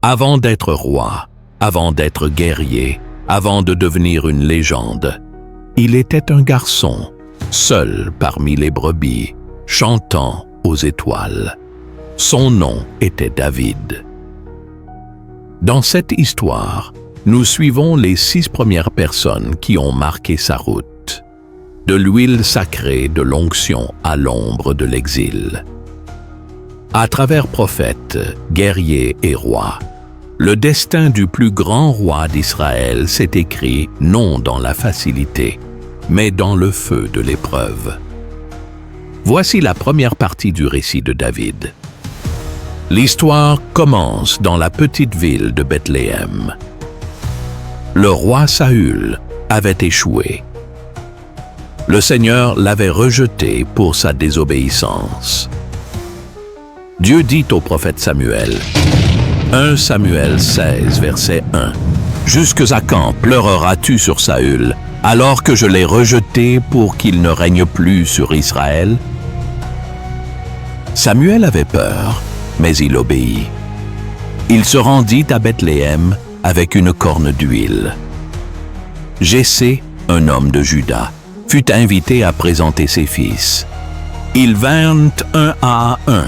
Avant d'être roi, avant d'être guerrier, avant de devenir une légende, il était un garçon, seul parmi les brebis, chantant aux étoiles. Son nom était David. Dans cette histoire, nous suivons les 6 premières personnes qui ont marqué sa route. De l'huile sacrée de l'onction à l'ombre de l'exil. À travers prophètes, guerriers et rois, le destin du plus grand roi d'Israël s'est écrit non dans la facilité, mais dans le feu de l'épreuve. Voici la première partie du récit de David. L'histoire commence dans la petite ville de Bethléem. Le roi Saül avait échoué. Le Seigneur l'avait rejeté pour sa désobéissance. Dieu dit au prophète Samuel, 1 Samuel 16, verset 1, « Jusque à quand pleureras-tu sur Saül, alors que je l'ai rejeté pour qu'il ne règne plus sur Israël ?» Samuel avait peur, mais il obéit. Il se rendit à Bethléem avec une corne d'huile. Jessé, un homme de Juda, fut invité à présenter ses fils. Ils vinrent un à un,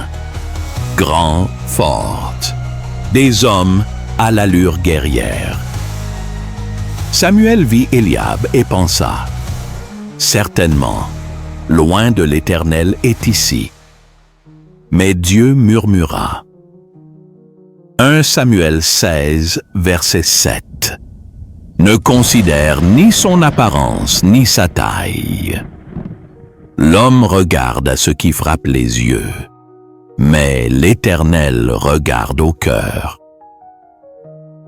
grands, forts, des hommes à l'allure guerrière. Samuel vit Eliab et pensa, « Certainement, loin de l'Éternel est ici. » Mais Dieu murmura. 1 Samuel 16, verset 7. Ne considère ni son apparence ni sa taille. L'homme regarde à ce qui frappe les yeux, mais l'Éternel regarde au cœur.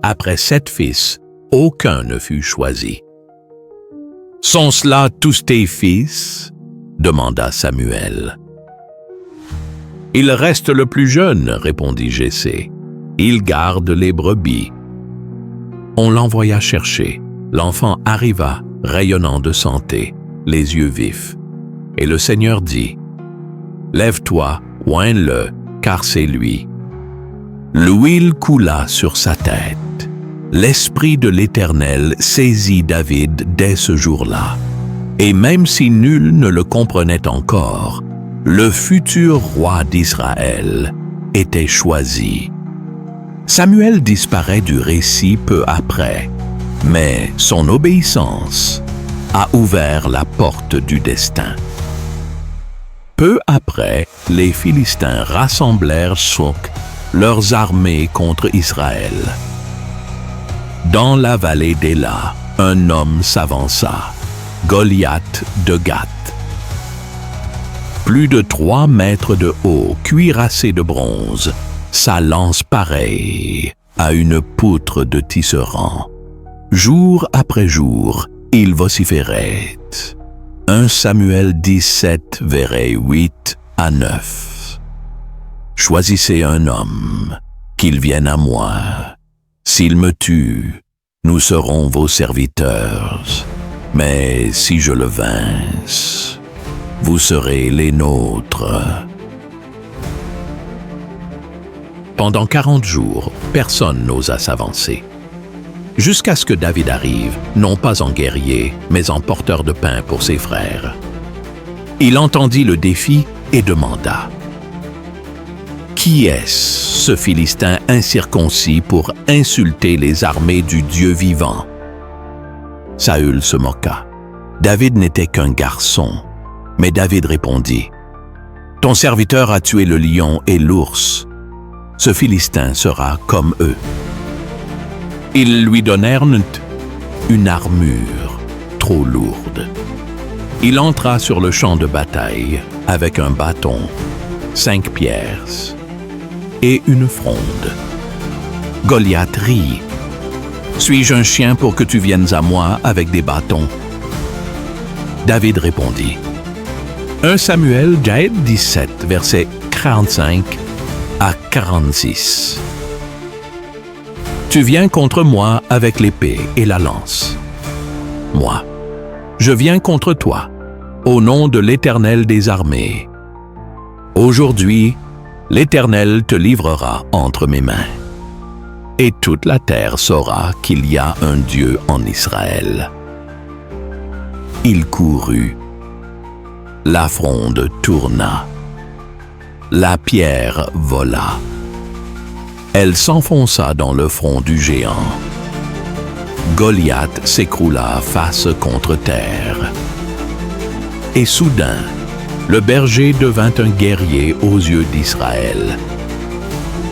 Après 7 fils, aucun ne fut choisi. « Sont cela tous tes fils ?» demanda Samuel. « Il reste le plus jeune, » répondit Jessé. « Il garde les brebis. » On l'envoya chercher. L'enfant arriva, rayonnant de santé, les yeux vifs. Et le Seigneur dit, « Lève-toi, oins-le, car c'est lui. » L'huile coula sur sa tête. L'Esprit de l'Éternel saisit David dès ce jour-là. Et même si nul ne le comprenait encore, le futur roi d'Israël était choisi. Samuel disparaît du récit peu après, mais son obéissance a ouvert la porte du destin. Peu après, les Philistins rassemblèrent leurs armées contre Israël. Dans la vallée d'Éla, un homme s'avança, Goliath de Gath. Plus de 3 mètres de haut, cuirassé de bronze, sa lance pareille à une poutre de tisserand. Jour après jour, il vociférait. 1 Samuel 17, versets 8 à 9. Choisissez un homme, qu'il vienne à moi. S'il me tue, nous serons vos serviteurs. Mais si je le vince, vous serez les nôtres. Pendant 40 jours, personne n'osa s'avancer. Jusqu'à ce que David arrive, non pas en guerrier, mais en porteur de pain pour ses frères. Il entendit le défi et demanda, « Qui est-ce, ce Philistin incirconcis pour insulter les armées du Dieu vivant ?» Saül se moqua. David n'était qu'un garçon, mais David répondit, « Ton serviteur a tué le lion et l'ours. Ce Philistin sera comme eux. » Ils lui donnèrent une armure trop lourde. Il entra sur le champ de bataille avec un bâton, 5 pierres et une fronde. Goliath rit. « Suis-je un chien pour que tu viennes à moi avec des bâtons ?» David répondit. 1 Samuel 17, versets 45 à 46. Tu viens contre moi avec l'épée et la lance. Moi, je viens contre toi, au nom de l'Éternel des armées. Aujourd'hui, l'Éternel te livrera entre mes mains. et toute la terre saura qu'il y a un Dieu en Israël. » Il courut. La fronde tourna. La pierre vola. Elle s'enfonça dans le front du géant. Goliath s'écroula face contre terre. Et soudain, le berger devint un guerrier aux yeux d'Israël.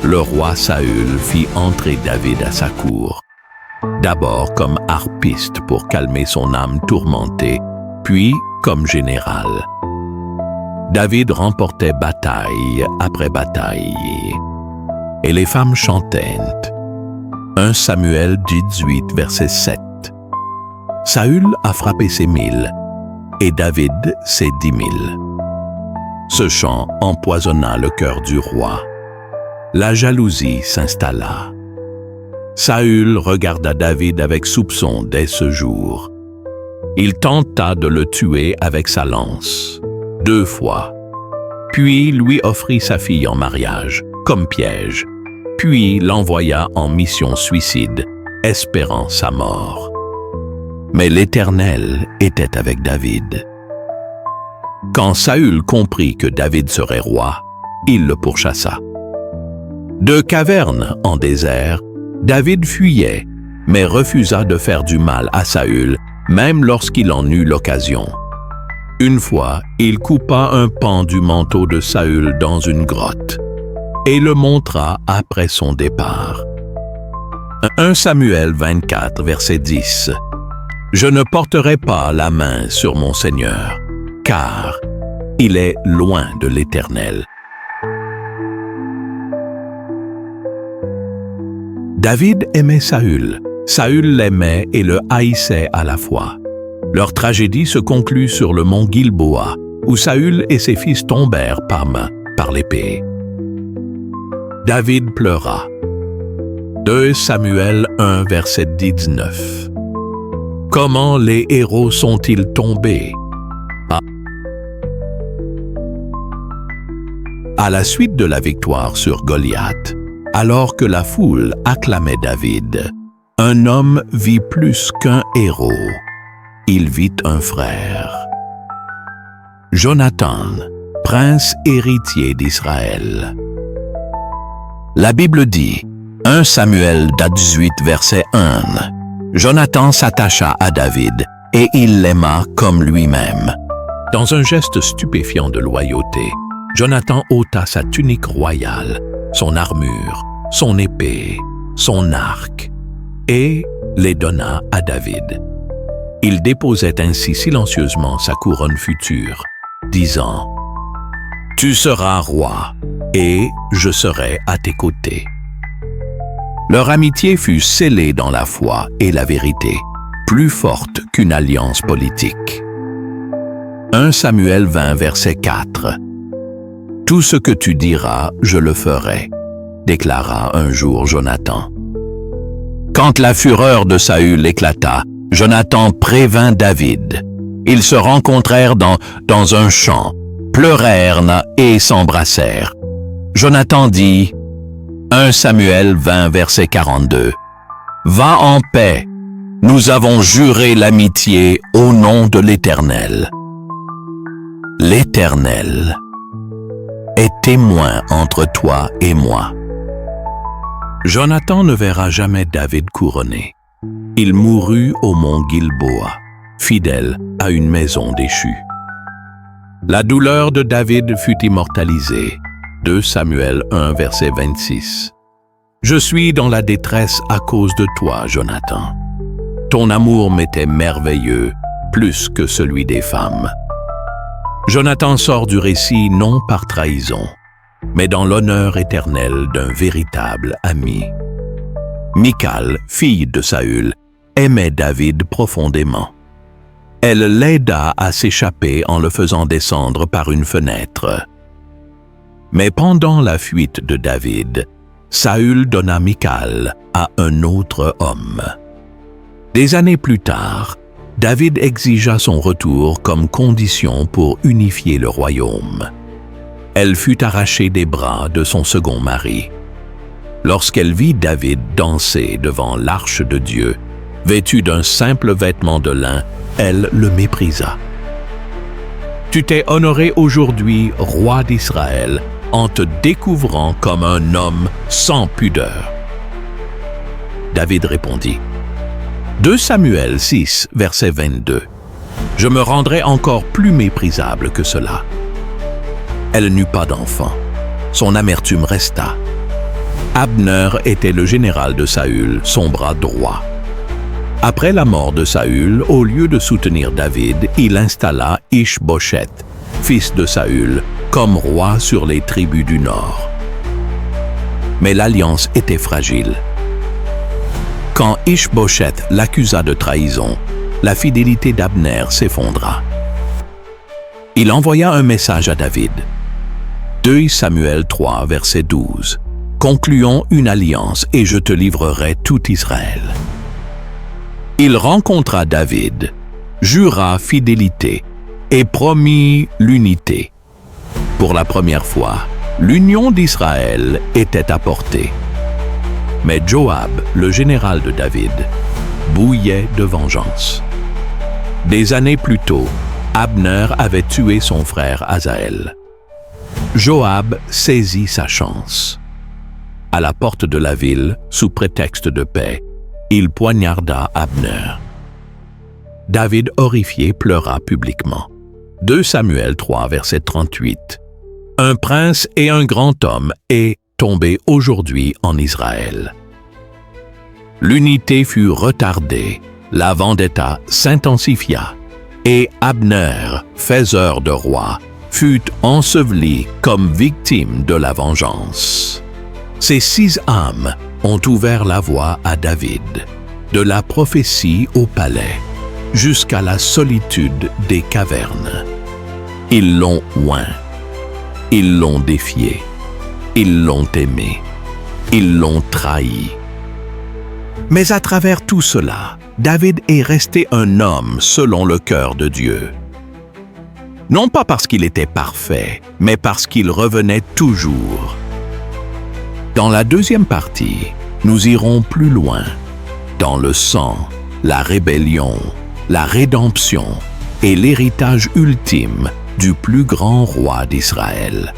Le roi Saül fit entrer David à sa cour, d'abord comme harpiste pour calmer son âme tourmentée, puis comme général. David remportait bataille après bataille, et les femmes chantaient. 1 Samuel 18, verset 7. Saül a frappé ses 1000, et David ses 10 000. Ce chant empoisonna le cœur du roi. La jalousie s'installa. Saül regarda David avec soupçon dès ce jour. Il tenta de le tuer avec sa lance, 2 fois, puis lui offrit sa fille en mariage, comme piège, puis l'envoya en mission suicide, espérant sa mort. Mais l'Éternel était avec David. Quand Saül comprit que David serait roi, il le pourchassa. De caverne en désert, David fuyait, mais refusa de faire du mal à Saül, même lorsqu'il en eut l'occasion. Une fois, il coupa un pan du manteau de Saül dans une grotte et le montra après son départ. 1 Samuel 24, verset 10. « Je ne porterai pas la main sur mon Seigneur, car il est loin de l'Éternel. » David aimait Saül. Saül l'aimait et le haïssait à la fois. Leur tragédie se conclut sur le mont Gilboa, où Saül et ses fils tombèrent par l'épée. David pleura. 2 Samuel 1, verset 19. Comment les héros sont-ils tombés? À la suite de la victoire sur Goliath, alors que la foule acclamait David, un homme vit plus qu'un héros. Il vit un frère. Jonathan, prince héritier d'Israël. La Bible dit, 1 Samuel 18, verset 1, « Jonathan s'attacha à David, et il l'aima comme lui-même. » Dans un geste stupéfiant de loyauté, Jonathan ôta sa tunique royale, son armure, son épée, son arc, et les donna à David. Il déposait ainsi silencieusement sa couronne future, disant « Tu seras roi, et je serai à tes côtés. » Leur amitié fut scellée dans la foi et la vérité, plus forte qu'une alliance politique. 1 Samuel 20, verset 4. « Tout ce que tu diras, je le ferai, » déclara un jour Jonathan. Quand la fureur de Saül éclata, Jonathan prévint David. Ils se rencontrèrent dans un champ, pleurèrent et s'embrassèrent. Jonathan dit, 1 Samuel 20, verset 42, « Va en paix, nous avons juré l'amitié au nom de l'Éternel. » L'Éternel est témoin entre toi et moi. Jonathan ne verra jamais David couronné. Il mourut au mont Gilboa, fidèle à une maison déchue. La douleur de David fut immortalisée. 2 Samuel 1, verset 26. « Je suis dans la détresse à cause de toi, Jonathan. Ton amour m'était merveilleux, plus que celui des femmes. » Jonathan sort du récit non par trahison, mais dans l'honneur éternel d'un véritable ami. Michal, fille de Saül, aimait David profondément. Elle l'aida à s'échapper en le faisant descendre par une fenêtre. Mais pendant la fuite de David, Saül donna Michal à un autre homme. Des années plus tard, David exigea son retour comme condition pour unifier le royaume. Elle fut arrachée des bras de son second mari. Lorsqu'elle vit David danser devant l'arche de Dieu, vêtu d'un simple vêtement de lin, elle le méprisa. Tu t'es honoré aujourd'hui, roi d'Israël, en te découvrant comme un homme sans pudeur. David répondit. 2 Samuel 6, verset 22. Je me rendrai encore plus méprisable que cela. Elle n'eut pas d'enfant. Son amertume resta. Abner était le général de Saül, son bras droit. Après la mort de Saül, au lieu de soutenir David, il installa Ish-Boshet, fils de Saül, comme roi sur les tribus du nord. Mais l'alliance était fragile. Quand Ish-Boshet l'accusa de trahison, la fidélité d'Abner s'effondra. Il envoya un message à David. 2 Samuel 3, verset 12. Concluons une alliance et je te livrerai tout Israël. Il rencontra David, jura fidélité et promit l'unité. Pour la première fois, l'union d'Israël était à portée. Mais Joab, le général de David, bouillait de vengeance. Des années plus tôt, Abner avait tué son frère Asaël. Joab saisit sa chance. À la porte de la ville, sous prétexte de paix, il poignarda Abner. David, horrifié, pleura publiquement. 2 Samuel 3, verset 38. Un prince et un grand homme est tombé aujourd'hui en Israël. L'unité fut retardée, la vendetta s'intensifia, et Abner, faiseur de roi, fut enseveli comme victime de la vengeance. Ces 6 âmes ont ouvert la voie à David, de la prophétie au palais, jusqu'à la solitude des cavernes. Ils l'ont oint, ils l'ont défié, ils l'ont aimé, ils l'ont trahi. Mais à travers tout cela, David est resté un homme selon le cœur de Dieu. Non pas parce qu'il était parfait, mais parce qu'il revenait toujours. Dans la deuxième partie, nous irons plus loin, dans le sang, la rébellion, la rédemption et l'héritage ultime du plus grand roi d'Israël.